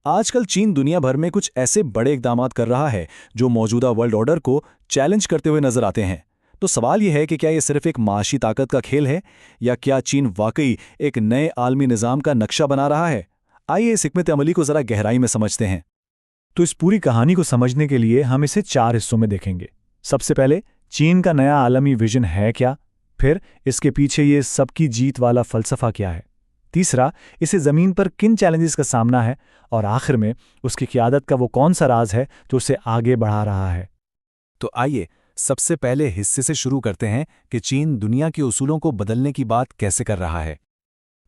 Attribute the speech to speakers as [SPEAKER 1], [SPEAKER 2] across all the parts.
[SPEAKER 1] आजकल चीन दुनिया भर में कुछ ऐसे बड़े इकदामात कर रहा है जो मौजूदा वर्ल्ड ऑर्डर को चैलेंज करते हुए नजर आते हैं। तो सवाल यह है कि क्या ये सिर्फ एक माशी ताकत का खेल है या क्या चीन वाकई एक नए आलमी निज़ाम का नक्शा बना रहा है। आइए इस हिकमत अमली को ज़रा गहराई में समझते हैं।
[SPEAKER 2] तो इस पूरी कहानी को समझने के लिए हम इसे 4 हिस्सों में देखेंगे। सबसे पहले चीन का नया आलमी विजन है क्या, फिर इसके पीछे ये सबकी जीत वाला फलसफा क्या है, तीसरा इसे ज़मीन पर किन चैलेंजेस का सामना है, और आखिर में उसकी क़यादत का वो कौन सा राज है जो उसे आगे बढ़ा रहा है।
[SPEAKER 1] तो आइए सबसे पहले हिस्से से शुरू करते हैं कि चीन दुनिया के उसूलों को बदलने की बात कैसे कर रहा है।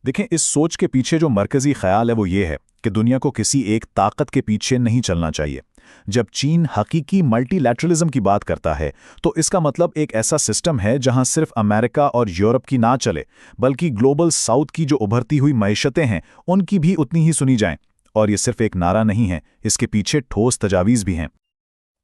[SPEAKER 3] देखें, इस सोच के पीछे जो मरकजी ख्याल है वो ये है कि दुनिया को किसी एक ताकत के पीछे नहीं चलना चाहिए। जब चीन हकीकी मल्टीलैटरलिज्म की बात करता है तो इसका मतलब एक ऐसा सिस्टम है जहां सिर्फ अमेरिका और यूरोप की ना चले, बल्कि ग्लोबल साउथ की जो उभरती हुई मईशतें हैं उनकी भी उतनी ही सुनी जाएं। और ये सिर्फ एक नारा नहीं है, इसके पीछे ठोस तजावीज़ भी हैं।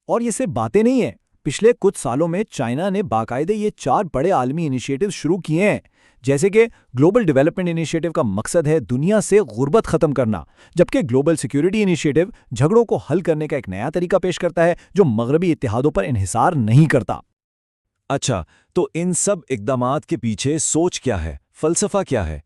[SPEAKER 4] और ये सिर्फ बातें नहीं हैं। पिछले कुछ सालों में चाइना ने बाकायदे ये 4 बड़े आलमी इनिशिएटिव शुरू किए हैं, जैसे कि ग्लोबल डेवलपमेंट इनिशिएटिव का मकसद है दुनिया से गुर्बत खत्म करना, जबकि ग्लोबल सिक्योरिटी इनिशिएटिव झगड़ों को हल करने का एक नया तरीका पेश करता है जो मगरबी इत्तेहादों पर इन्हिसार नहीं करता।
[SPEAKER 1] अच्छा, तो इन सब इकदामात के पीछे सोच क्या है, फलसफा क्या है?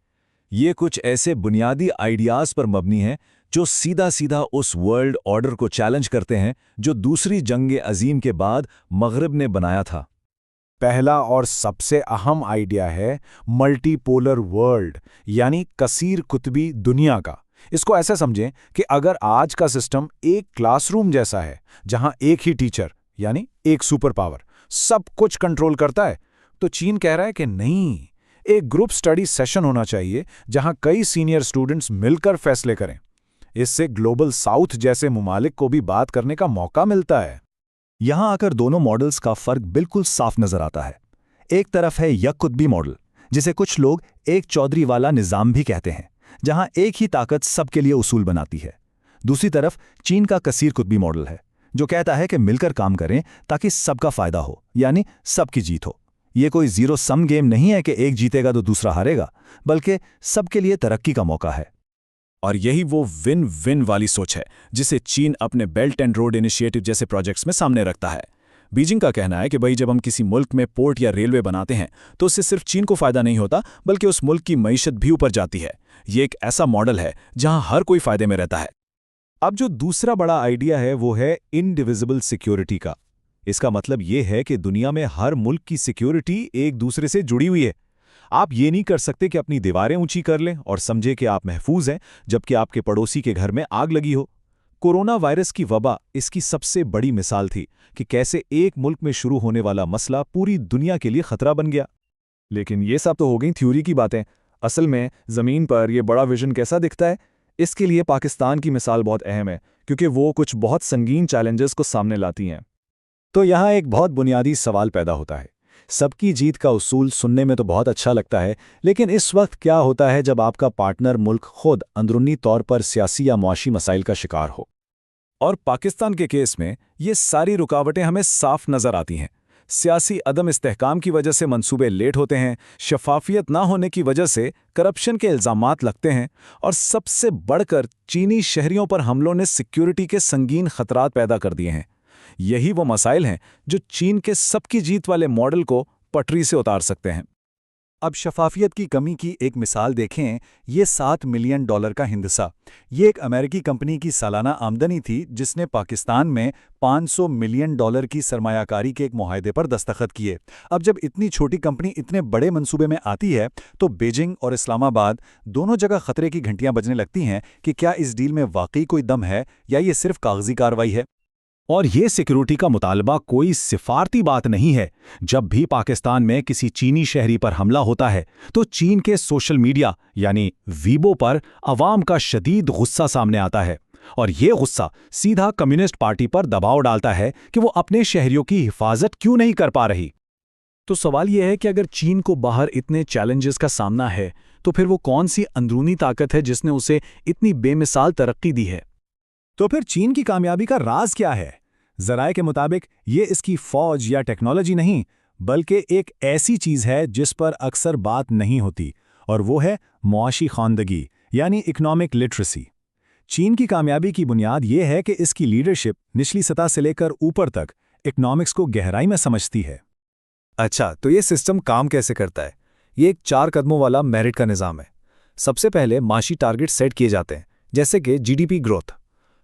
[SPEAKER 1] ये कुछ ऐसे बुनियादी आइडियाज़ पर मबनी है जो सीधा सीधा उस वर्ल्ड ऑर्डर को चैलेंज करते हैं जो दूसरी जंग अजीम के बाद मगरिब ने बनाया था।
[SPEAKER 5] पहला और सबसे अहम आइडिया है मल्टीपोलर वर्ल्ड, यानी कसीर कुतबी दुनिया का। इसको ऐसे समझें कि अगर आज का सिस्टम एक क्लासरूम जैसा है जहां एक ही टीचर यानी एक सुपर पावर सब कुछ कंट्रोल करता है, तो चीन कह रहा है कि नहीं, एक ग्रुप स्टडी सेशन होना चाहिए जहां कई सीनियर स्टूडेंट्स मिलकर फैसले करें। इससे ग्लोबल साउथ जैसे मुमालिक को भी बात करने का मौका मिलता है।
[SPEAKER 1] यहां आकर दोनों मॉडल्स का फर्क बिल्कुल साफ नजर आता है। एक तरफ है यक कुतबी मॉडल, जिसे कुछ लोग एक चौधरी वाला निज़ाम भी कहते हैं, जहां एक ही ताकत सबके लिए उसूल बनाती है। दूसरी तरफ चीन का कसीर कुतबी मॉडल है, जो कहता है कि मिलकर काम करें ताकि सबका फायदा हो, यानी सबकी जीत हो। ये कोई जीरो सम गेम नहीं है कि एक जीतेगा तो दूसरा हारेगा, बल्कि सबके लिए तरक्की का मौका है। और यही वो विन विन वाली सोच है जिसे चीन अपने बेल्ट एंड रोड इनिशिएटिव जैसे प्रोजेक्ट्स में सामने रखता है। बीजिंग का कहना है कि भाई, जब हम किसी मुल्क में पोर्ट या रेलवे बनाते हैं तो उससे सिर्फ चीन को फायदा नहीं होता, बल्कि उस मुल्क की मईशत भी ऊपर जाती है। ये एक ऐसा मॉडल है जहां हर कोई फायदे में रहता है। अब जो दूसरा बड़ा आइडिया है वो है इनडिविजिबल सिक्योरिटी का। इसका मतलब ये है कि दुनिया में हर मुल्क की सिक्योरिटी एक दूसरे से जुड़ी हुई है। आप ये नहीं कर सकते कि अपनी दीवारें ऊंची कर लें और समझे कि आप महफूज हैं, जबकि आपके पड़ोसी के घर में आग लगी हो। कोरोना वायरस की वबा इसकी सबसे बड़ी मिसाल थी कि कैसे एक मुल्क में शुरू होने वाला मसला पूरी दुनिया के लिए खतरा बन गया।
[SPEAKER 2] लेकिन ये सब तो हो गई थ्योरी की बातें। असल में ज़मीन पर यह बड़ा विजन कैसा दिखता है, इसके लिए पाकिस्तान की मिसाल बहुत अहम है, क्योंकि वो कुछ बहुत संगीन चैलेंजेस को सामने लाती हैं।
[SPEAKER 1] तो यहाँ एक बहुत बुनियादी सवाल पैदा होता है। सबकी जीत का उसूल सुनने में तो बहुत अच्छा लगता है, लेकिन इस वक्त क्या होता है जब आपका पार्टनर मुल्क खुद अंदरूनी तौर पर सियासी या मुआशी मसाइल का शिकार हो? और पाकिस्तान के केस में ये सारी रुकावटें हमें साफ नजर आती हैं। सियासी अदम इस्तेहकाम की वजह से मंसूबे लेट होते हैं, शफाफियत ना होने की वजह से करप्शन के इल्ज़ामात लगते हैं, और सबसे बढ़कर चीनी शहरियों पर हमलों ने सिक्योरिटी के संगीन खतरात पैदा कर दिए हैं। यही वो मसाइल हैं जो चीन के सबकी जीत वाले मॉडल को पटरी से उतार सकते हैं।
[SPEAKER 4] अब शफाफियत की कमी की एक मिसाल देखें। ये $7 मिलियन का हिंदसा, ये एक अमेरिकी कंपनी की सालाना आमदनी थी जिसने पाकिस्तान में $500 मिलियन की सरमायाकारी के एक मुआहदे पर दस्तखत किए। अब जब इतनी छोटी कंपनी इतने बड़े मंसूबे में आती है तो बीजिंग और इस्लामाबाद दोनों जगह खतरे की घंटियां बजने लगती हैं कि क्या इस डील में वाकई कोई दम है या ये सिर्फ कागजी कार्रवाई है।
[SPEAKER 3] और ये सिक्योरिटी का मुतालबा कोई सिफारती बात नहीं है। जब भी पाकिस्तान में किसी चीनी शहरी पर हमला होता है तो चीन के सोशल मीडिया यानी वीबो पर अवाम का शदीद गुस्सा सामने आता है, और ये गुस्सा सीधा कम्युनिस्ट पार्टी पर दबाव डालता है कि वो अपने शहरियों की हिफाजत क्यों नहीं कर पा रही।
[SPEAKER 2] तो सवाल यह है कि अगर चीन को बाहर इतने चैलेंजेस का सामना है, तो फिर वो कौन सी अंदरूनी ताकत है जिसने उसे इतनी बेमिसाल तरक्की दी है?
[SPEAKER 1] तो फिर चीन की कामयाबी का राज क्या है? ज़राए के मुताबिक ये इसकी फौज या टेक्नोलॉजी नहीं, बल्कि एक ऐसी चीज़ है जिस पर अक्सर बात नहीं होती, और वो है मुआशी खानदगी यानी इकोनॉमिक लिटरेसी। चीन की कामयाबी की बुनियाद ये है कि इसकी लीडरशिप निचली सतह से लेकर ऊपर तक इकोनॉमिक्स को गहराई में समझती है।
[SPEAKER 4] अच्छा, तो ये सिस्टम काम कैसे करता है? ये एक 4 कदमों वाला मेरिट का निज़ाम है। सबसे पहले माशी टारगेट सेट किए जाते हैं, जैसे कि जीडीपी ग्रोथ।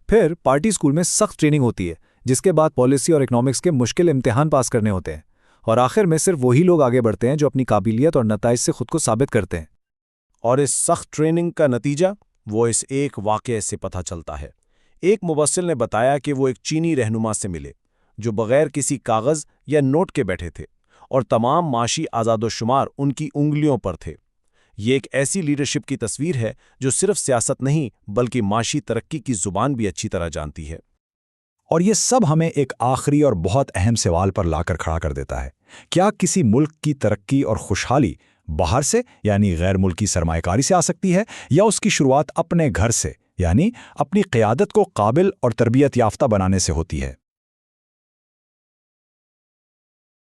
[SPEAKER 4] फिर पार्टी स्कूल में सख्त ट्रेनिंग होती है, जिसके बाद पॉलिसी और इकोनॉमिक्स के मुश्किल इम्तिहान पास करने होते हैं। और आखिर में सिर्फ वही लोग आगे बढ़ते हैं जो अपनी काबिलियत और नताइज से खुद को साबित करते हैं।
[SPEAKER 5] और इस सख्त ट्रेनिंग का नतीजा वो इस एक वाक़ये से पता चलता है। एक मुबस्सिर ने बताया कि वो एक चीनी रहनुमा से मिले जो बगैर किसी कागज़ या नोट के बैठे थे और तमाम माशी आज़ादोशुमार उनकी उंगलियों पर थे। ये एक ऐसी लीडरशिप की तस्वीर है जो सिर्फ सियासत नहीं बल्कि माशी तरक्की की ज़ुबान भी अच्छी तरह जानती है।
[SPEAKER 1] और ये सब हमें एक आखिरी और बहुत अहम सवाल पर लाकर खड़ा कर देता है। क्या किसी मुल्क की तरक्की और खुशहाली बाहर से यानी गैर मुल्की सरमायाकारी से आ सकती है, या उसकी शुरुआत अपने घर से यानी अपनी क़यादत को काबिल और तरबियत याफ्ता बनाने से होती है?